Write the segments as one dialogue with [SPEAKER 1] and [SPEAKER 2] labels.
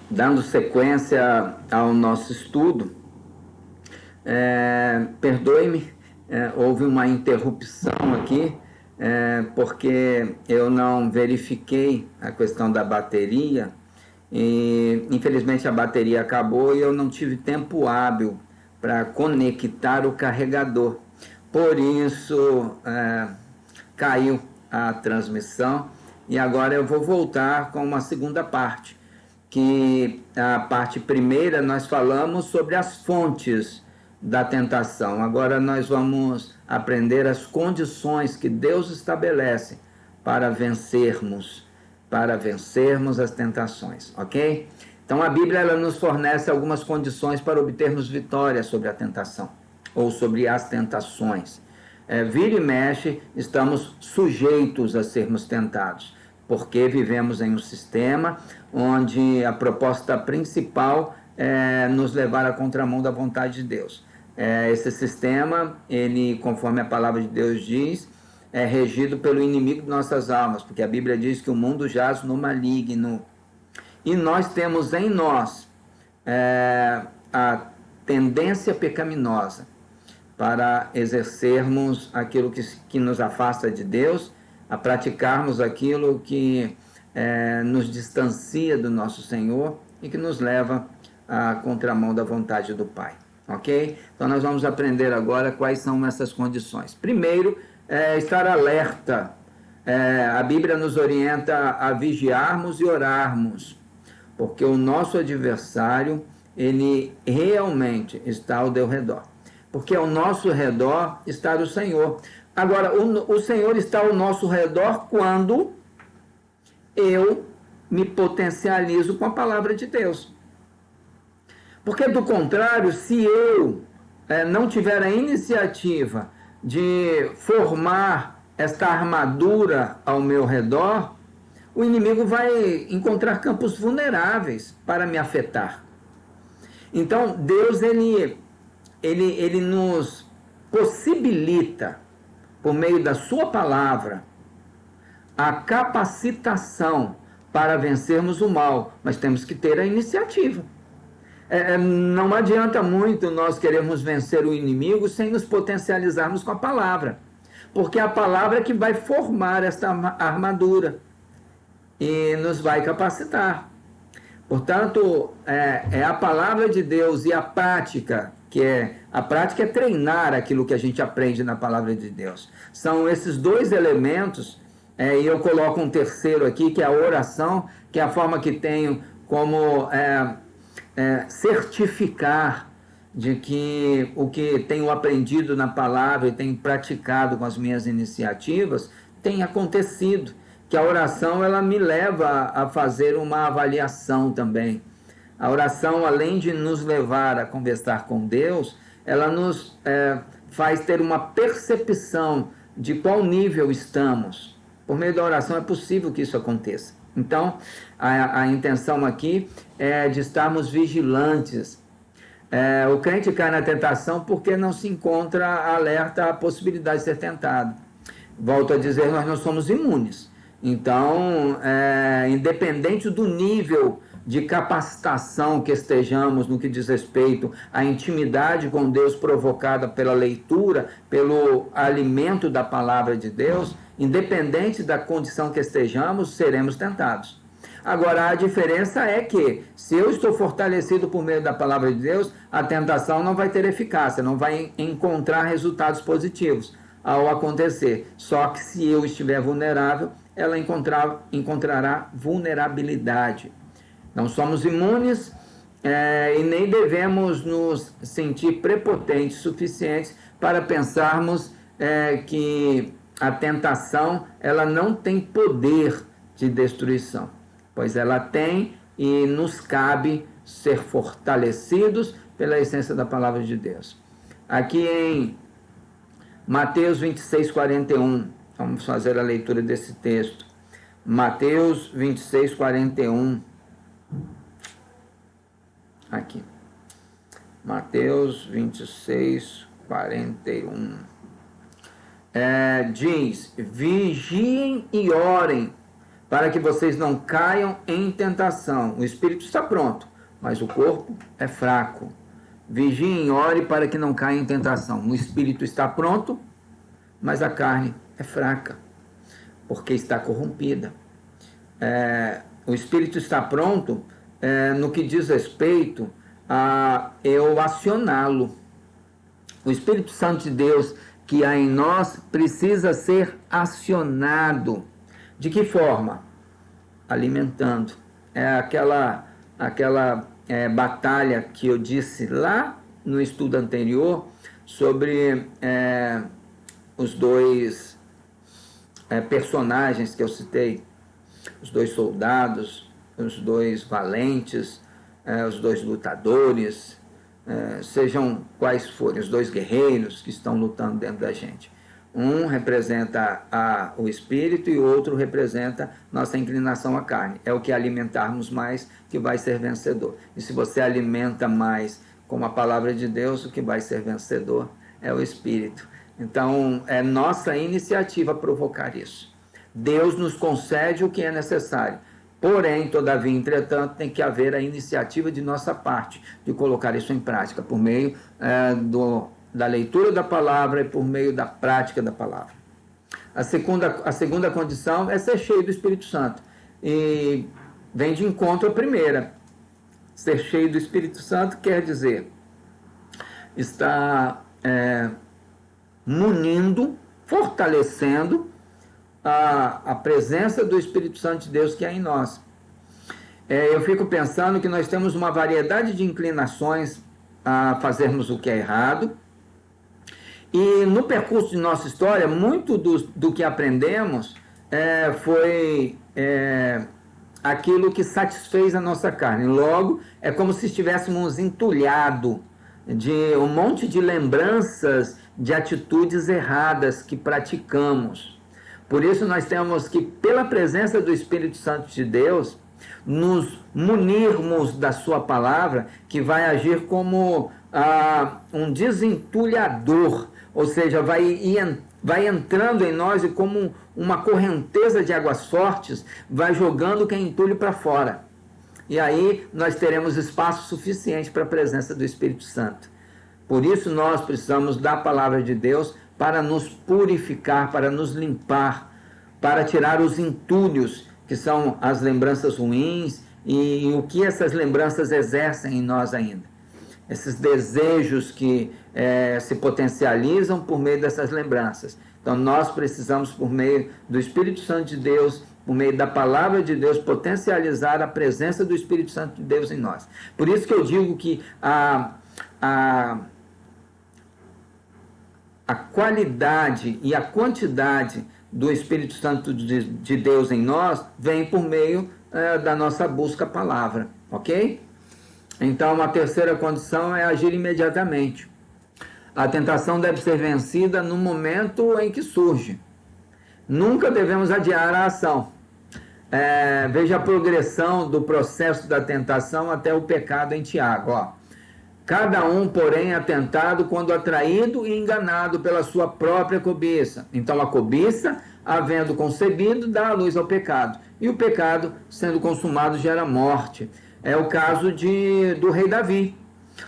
[SPEAKER 1] Dando sequência ao nosso estudo, perdoe-me, houve uma interrupção aqui, porque eu não verifiquei a questão da bateria e infelizmente a bateria acabou e eu não tive tempo hábil para conectar o carregador. Por isso, caiu a transmissão e agora eu vou voltar com uma segunda parte, que a parte primeira nós falamos sobre as fontes da tentação. Agora nós vamos aprender as condições que Deus estabelece para vencermos as tentações, ok? Então a Bíblia ela nos fornece algumas condições para obtermos vitória sobre a tentação ou sobre as tentações. Vira e mexe, estamos sujeitos a sermos tentados, porque vivemos em um sistema onde a proposta principal é nos levar à contramão da vontade de Deus. Esse sistema, ele, conforme a palavra de Deus diz, é regido pelo inimigo de nossas almas, porque a Bíblia diz que o mundo jaz no maligno. E nós temos em nós a tendência pecaminosa para exercermos aquilo que nos afasta de Deus, a praticarmos aquilo que nos distancia do nosso Senhor e que nos leva à contramão da vontade do Pai. Ok? Então nós vamos aprender agora quais são essas condições. Primeiro, estar alerta. A Bíblia nos orienta a vigiarmos e orarmos, porque o nosso adversário, ele realmente está ao teu redor. Porque ao nosso redor está o Senhor. Agora, o Senhor está ao nosso redor quando eu me potencializo com a palavra de Deus. Porque, do contrário, se eu não tiver a iniciativa de formar esta armadura ao meu redor, o inimigo vai encontrar campos vulneráveis para me afetar. Então, Deus, ele nos possibilita, por meio da sua palavra, a capacitação para vencermos o mal, mas temos que ter a iniciativa. Não adianta muito nós queremos vencer o inimigo sem nos potencializarmos com a palavra, porque é a palavra que vai formar esta armadura e nos vai capacitar. Portanto, é a palavra de Deus e a prática, a prática é treinar aquilo que a gente aprende na palavra de Deus. São esses dois elementos, e eu coloco um terceiro aqui, que é a oração, que é a forma que tenho como certificar de que o que tenho aprendido na palavra e tenho praticado com as minhas iniciativas tem acontecido. Que a oração ela me leva a fazer uma avaliação também. A oração, além de nos levar a conversar com Deus, ela nos faz ter uma percepção de qual nível estamos. Por meio da oração é possível que isso aconteça. Então, a intenção aqui é de estarmos vigilantes. O crente cai na tentação porque não se encontra alerta à possibilidade de ser tentado. Volto a dizer, nós não somos imunes. Então, independente do nível de capacitação que estejamos no que diz respeito à intimidade com Deus provocada pela leitura, pelo alimento da palavra de Deus, independente da condição que estejamos, seremos tentados. Agora, a diferença é que, se eu estou fortalecido por meio da palavra de Deus, a tentação não vai ter eficácia, não vai encontrar resultados positivos ao acontecer. Só que se eu estiver vulnerável, ela encontrará vulnerabilidade. Não somos imunes e nem devemos nos sentir prepotentes suficientes para pensarmos que a tentação ela não tem poder de destruição, pois ela tem e nos cabe ser fortalecidos pela essência da palavra de Deus. Aqui em Mateus 26, 41, vamos fazer a leitura desse texto. Mateus 26, 41. Aqui. Mateus 26, 41. Diz: vigiem e orem para que vocês não caiam em tentação. O espírito está pronto, mas o corpo é fraco. Vigiem e ore para que não caia em tentação. O espírito está pronto, mas a carne é fraca, porque está corrompida. O espírito está pronto no que diz respeito a eu acioná-lo. O Espírito Santo de Deus que há em nós precisa ser acionado. De que forma? Alimentando. É aquela batalha que eu disse lá no estudo anterior sobre os dois personagens que eu citei, os dois soldados, os dois valentes, os dois lutadores, sejam quais forem, os dois guerreiros que estão lutando dentro da gente. Um representa o espírito e o outro representa nossa inclinação à carne. É o que alimentarmos mais que vai ser vencedor. E se você alimenta mais com a palavra de Deus, o que vai ser vencedor é o espírito. Então, é nossa iniciativa provocar isso. Deus nos concede o que é necessário. Porém, todavia, entretanto, tem que haver a iniciativa de nossa parte de colocar isso em prática, por meio da leitura da palavra e por meio da prática da palavra. A segunda condição é ser cheio do Espírito Santo. E vem de encontro à primeira. Ser cheio do Espírito Santo quer dizer estar munindo, fortalecendo a presença do Espírito Santo de Deus que é em nós. Eu fico pensando que nós temos uma variedade de inclinações a fazermos o que é errado, e no percurso de nossa história, muito do que aprendemos foi aquilo que satisfez a nossa carne. Logo, é como se estivéssemos entulhado de um monte de lembranças de atitudes erradas que praticamos. Por isso nós temos que, pela presença do Espírito Santo de Deus, nos munirmos da sua palavra, que vai agir como um desentulhador, ou seja, vai entrando em nós e como uma correnteza de águas fortes, vai jogando o que é entulho para fora. E aí nós teremos espaço suficiente para a presença do Espírito Santo. Por isso nós precisamos da palavra de Deus para nos purificar, para nos limpar, para tirar os entulhos, que são as lembranças ruins e o que essas lembranças exercem em nós ainda. Esses desejos que se potencializam por meio dessas lembranças. Então nós precisamos, por meio do Espírito Santo de Deus, por meio da palavra de Deus, potencializar a presença do Espírito Santo de Deus em nós. Por isso que eu digo que a qualidade e a quantidade do Espírito Santo de Deus em nós vem por meio da nossa busca à palavra, ok? Então, a terceira condição é agir imediatamente. A tentação deve ser vencida no momento em que surge. Nunca devemos adiar a ação. Veja a progressão do processo da tentação até o pecado em Tiago, ó. Cada um, porém, é tentado quando atraído e enganado pela sua própria cobiça. Então, a cobiça, havendo concebido, dá a luz ao pecado. E o pecado, sendo consumado, gera morte. É o caso do rei Davi.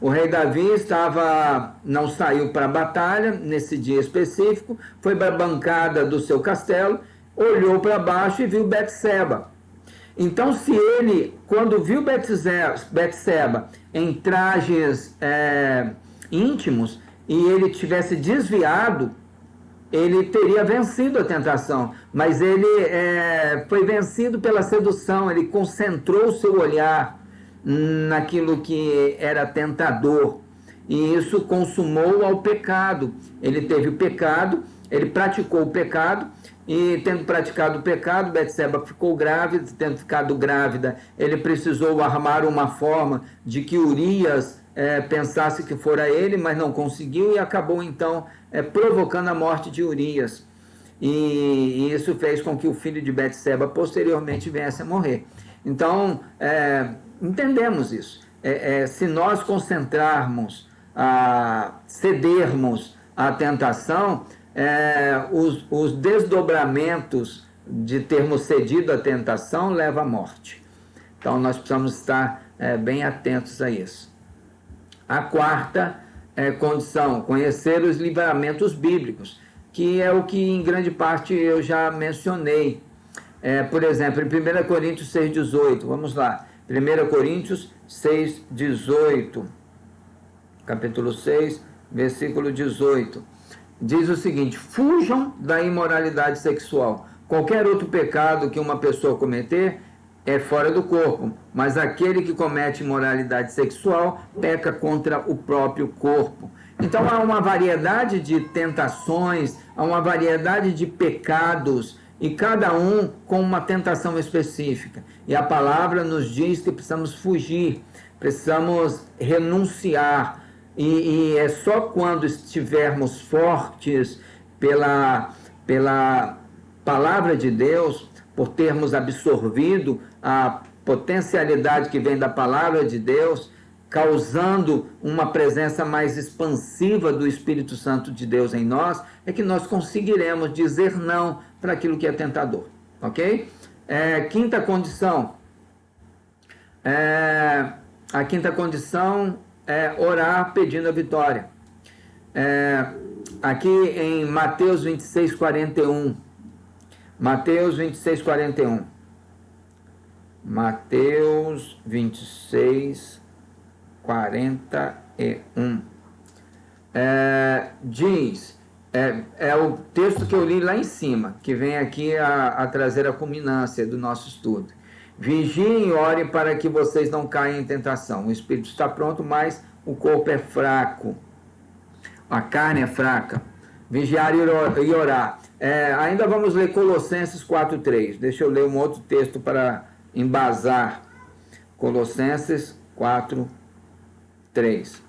[SPEAKER 1] O rei Davi não saiu para a batalha nesse dia específico, foi para a bancada do seu castelo, olhou para baixo e viu Betseba. Então, se ele, quando viu Betseba em trajes íntimos e ele tivesse desviado, ele teria vencido a tentação, mas ele foi vencido pela sedução, ele concentrou o seu olhar naquilo que era tentador, e isso consumou ao pecado. Ele teve o pecado, ele praticou o pecado, e tendo praticado o pecado, Betseba ficou grávida. Tendo ficado grávida, ele precisou armar uma forma de que Urias pensasse que fora ele, mas não conseguiu, e acabou então provocando a morte de Urias. E isso fez com que o filho de Betseba posteriormente viesse a morrer. Então, entendemos isso. Se nós concentrarmos, cedermos à tentação, os desdobramentos de termos cedido à tentação leva à morte. Então nós precisamos estar bem atentos a isso. A quarta condição, conhecer os livramentos bíblicos, que é o que em grande parte eu já mencionei. Por exemplo, em 1 Coríntios 6,18, vamos lá, 1 Coríntios 6,18, capítulo 6, versículo 18, diz o seguinte: fujam da imoralidade sexual. Qualquer outro pecado que uma pessoa cometer é fora do corpo, mas aquele que comete imoralidade sexual peca contra o próprio corpo. Então há uma variedade de tentações, há uma variedade de pecados, e cada um com uma tentação específica. E a palavra nos diz que precisamos fugir, precisamos renunciar, e é só quando estivermos fortes pela palavra de Deus, por termos absorvido a potencialidade que vem da palavra de Deus, causando uma presença mais expansiva do Espírito Santo de Deus em nós, é que nós conseguiremos dizer não para aquilo que é tentador, ok? Quinta condição, a quinta condição é orar pedindo a vitória. Aqui em Mateus 26, 41, Mateus 26, 41, Mateus 26, 41, diz, é o texto que eu li lá em cima, que vem aqui a trazer a culminância do nosso estudo. Vigiem e orem para que vocês não caiam em tentação. O espírito está pronto, mas o corpo é fraco. A carne é fraca. Vigiar e orar. Ainda vamos ler Colossenses 4:3. Deixa eu ler um outro texto para embasar. Colossenses 4:3.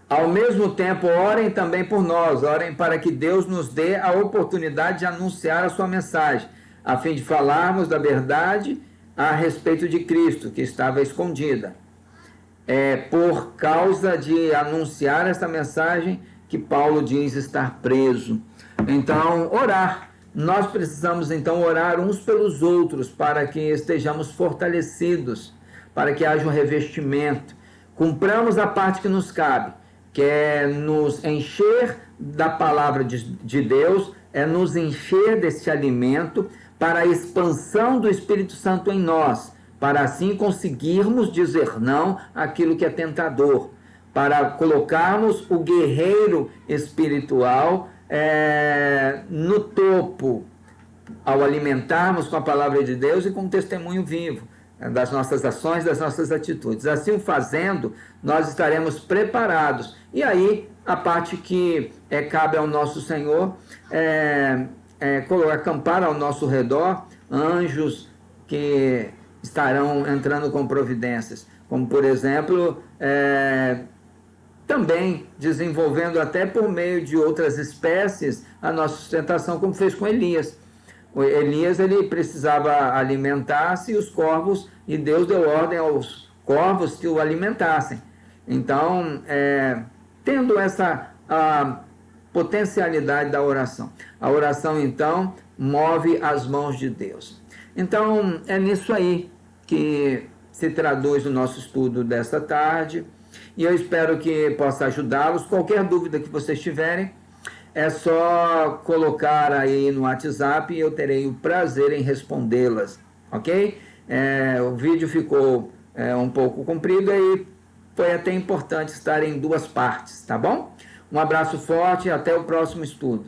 [SPEAKER 1] Ao mesmo tempo, orem também por nós, orem para que Deus nos dê a oportunidade de anunciar a sua mensagem, a fim de falarmos da verdade a respeito de Cristo, que estava escondida. Por causa de anunciar essa mensagem que Paulo diz estar preso. Então, orar. Nós precisamos, então, orar uns pelos outros para que estejamos fortalecidos, para que haja um revestimento. Cumpramos a parte que nos cabe, que é nos encher da palavra de Deus, é nos encher desse alimento para a expansão do Espírito Santo em nós, para assim conseguirmos dizer não àquilo que é tentador, para colocarmos o guerreiro espiritual no topo, ao alimentarmos com a palavra de Deus e com um testemunho vivo das nossas ações, das nossas atitudes. Assim fazendo, nós estaremos preparados. E aí, a parte que cabe ao nosso Senhor acampar ao nosso redor anjos que estarão entrando com providências, como por exemplo, também desenvolvendo até por meio de outras espécies a nossa sustentação, como fez com Elias. Elias, ele precisava alimentar-se, e os corvos, e Deus deu ordem aos corvos que o alimentassem. Então, tendo essa potencialidade da oração. A oração, então, move as mãos de Deus. Então, é nisso aí que se traduz o nosso estudo desta tarde, e eu espero que possa ajudá-los. Qualquer dúvida que vocês tiverem, é só colocar aí no WhatsApp e eu terei o prazer em respondê-las, ok? O vídeo ficou um pouco comprido e foi até importante estar em duas partes, tá bom? Um abraço forte e até o próximo estudo.